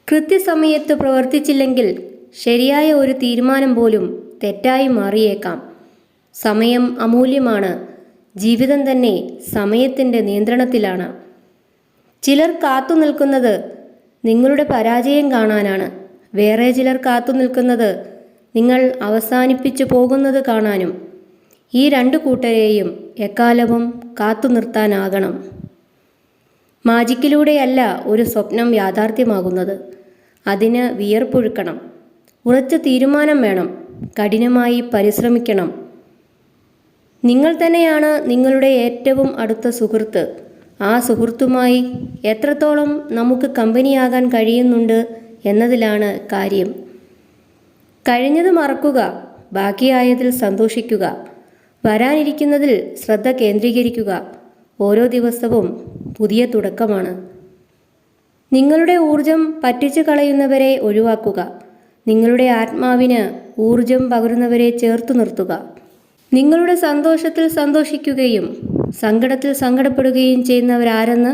കൃത്യസമയത്ത് പ്രവർത്തിച്ചില്ലെങ്കിൽ ശരിയായ ഒരു തീരുമാനം പോലും തെറ്റായി മാറിയേക്കാം. സമയം അമൂല്യമാണ്. ജീവിതം തന്നെ സമയത്തിൻ്റെ നിയന്ത്രണത്തിലാണ്. ചിലർ കാത്തു നിൽക്കുന്നത് നിങ്ങളുടെ പരാജയം കാണാനാണ്. വേറെ ചിലർ കാത്തു നിൽക്കുന്നത് നിങ്ങൾ അവസാനിപ്പിച്ചു പോകുന്നത് കാണാനും. ഈ രണ്ടു കൂട്ടരെയും എക്കാലവും കാത്തു നിർത്താനാകണം. മാജിക്കിലൂടെയല്ല ഒരു സ്വപ്നം യാഥാർത്ഥ്യമാകുന്നത്. അതിന് വിയർപ്പൊഴുക്കണം, ഉറച്ച തീരുമാനം വേണം, കഠിനമായി പരിശ്രമിക്കണം. നിങ്ങൾ തന്നെയാണ് നിങ്ങളുടെ ഏറ്റവും അടുത്ത സുഹൃത്ത്. ആ സുഹൃത്തുമായി എത്രത്തോളം നമുക്ക് കമ്പനിയാകാൻ കഴിയുന്നുണ്ട് എന്നതിലാണ് കാര്യം. കഴിഞ്ഞത് മറക്കുക, ബാക്കിയായതിൽ സന്തോഷിക്കുക, വരാനിരിക്കുന്നതിൽ ശ്രദ്ധ കേന്ദ്രീകരിക്കുക. ഓരോ ദിവസവും പുതിയ തുടക്കമാണ്. നിങ്ങളുടെ ഊർജം പറ്റിച്ചു കളയുന്നവരെ ഒഴിവാക്കുക. നിങ്ങളുടെ ആത്മാവിന് ഊർജം പകരുന്നവരെ ചേർത്തു നിർത്തുക. നിങ്ങളുടെ സന്തോഷത്തിൽ സന്തോഷിക്കുകയും സങ്കടത്തിൽ സങ്കടപ്പെടുകയും ചെയ്യുന്നവരാരെന്ന്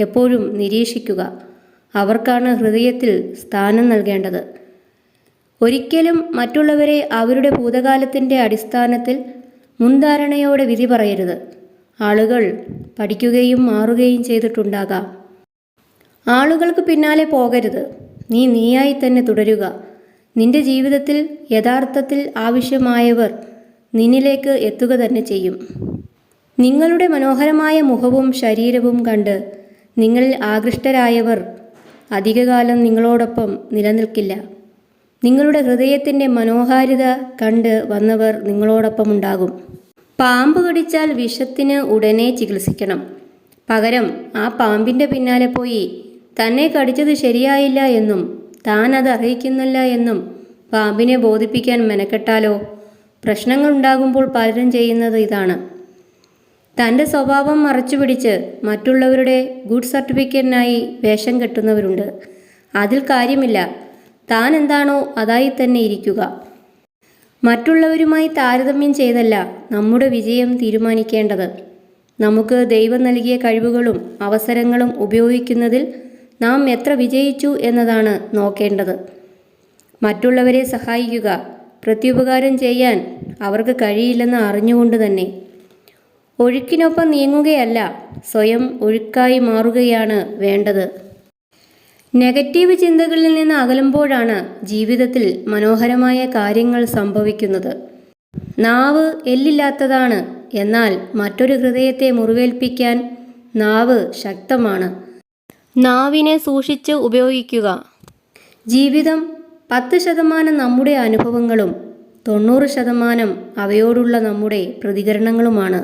എപ്പോഴും നിരീക്ഷിക്കുക. അവർക്കാണ് ഹൃദയത്തിൽ സ്ഥാനം നൽകേണ്ടത്. ഒരിക്കലും മറ്റുള്ളവരെ അവരുടെ ഭൂതകാലത്തിൻ്റെ അടിസ്ഥാനത്തിൽ മുൻധാരണയോടെ വിധി പറയരുത്. ആളുകൾ പഠിക്കുകയും മാറുകയും ചെയ്തിട്ടുണ്ടാകാം. ആളുകൾക്ക് പിന്നാലെ പോകരുത്. നീയായി തന്നെ തുടരുക. നിന്റെ ജീവിതത്തിൽ യഥാർത്ഥത്തിൽ ആവശ്യമായവർ നിന്നിലേക്ക് എത്തുക തന്നെ ചെയ്യും. നിങ്ങളുടെ മനോഹരമായ മുഖവും ശരീരവും കണ്ട് നിങ്ങളിൽ ആകൃഷ്ടരായവർ അധികകാലം നിങ്ങളോടൊപ്പം നിലനിൽക്കില്ല. നിങ്ങളുടെ ഹൃദയത്തിൻ്റെ മനോഹാരിത കണ്ട് വന്നവർ നിങ്ങളോടൊപ്പം ഉണ്ടാകും. പാമ്പ് കടിച്ചാൽ വിഷത്തിന് ഉടനെ ചികിത്സിക്കണം. പകരം ആ പാമ്പിൻ്റെ പിന്നാലെ പോയി തന്നെ കടിച്ചത് ശരിയായില്ല എന്നും താൻ അത് അർഹിക്കുന്നില്ല എന്നും പാമ്പിനെ ബോധിപ്പിക്കാൻ മെനക്കെട്ടാലോ? പ്രശ്നങ്ങൾ ഉണ്ടാകുമ്പോൾ പലരും ചെയ്യുന്നത് ഇതാണ്. തൻ്റെ സ്വഭാവം മറച്ചുപിടിച്ച് മറ്റുള്ളവരുടെ ഗുഡ് സർട്ടിഫിക്കറ്റിനായി വേഷം കെട്ടുന്നവരുണ്ട്. അതിൽ കാര്യമില്ല. താൻ എന്താണോ അതായി തന്നെ ഇരിക്കുക. മറ്റുള്ളവരുമായി താരതമ്യം ചെയ്തല്ല നമ്മുടെ വിജയം തീരുമാനിക്കേണ്ടത്. നമുക്ക് ദൈവം നൽകിയ കഴിവുകളും അവസരങ്ങളും ഉപയോഗിക്കുന്നതിൽ നാം എത്ര വിജയിച്ചു എന്നതാണ് നോക്കേണ്ടത്. മറ്റുള്ളവരെ സഹായിക്കുക, പ്രത്യുപകാരം ചെയ്യാൻ അവർക്ക് കഴിയില്ലെന്ന് അറിഞ്ഞുകൊണ്ട് തന്നെ. ഒഴുക്കിനൊപ്പം നീങ്ങുകയല്ല, സ്വയം ഒഴുക്കായി മാറുകയാണ് വേണ്ടത്. നെഗറ്റീവ് ചിന്തകളിൽ നിന്ന് അകലുമ്പോഴാണ് ജീവിതത്തിൽ മനോഹരമായ കാര്യങ്ങൾ സംഭവിക്കുന്നത്. നാവ് എല്ലില്ലാത്തതാണ്, എന്നാൽ മറ്റൊരു ഹൃദയത്തെ മുറിവേൽപ്പിക്കാൻ നാവ് ശക്തമാണ്. നാവിനെ സൂക്ഷിച്ച് ഉപയോഗിക്കുക. ജീവിതം 10% നമ്മുടെ അനുഭവങ്ങളും 90% അവയോടുള്ള നമ്മുടെ പ്രതികരണങ്ങളുമാണ്.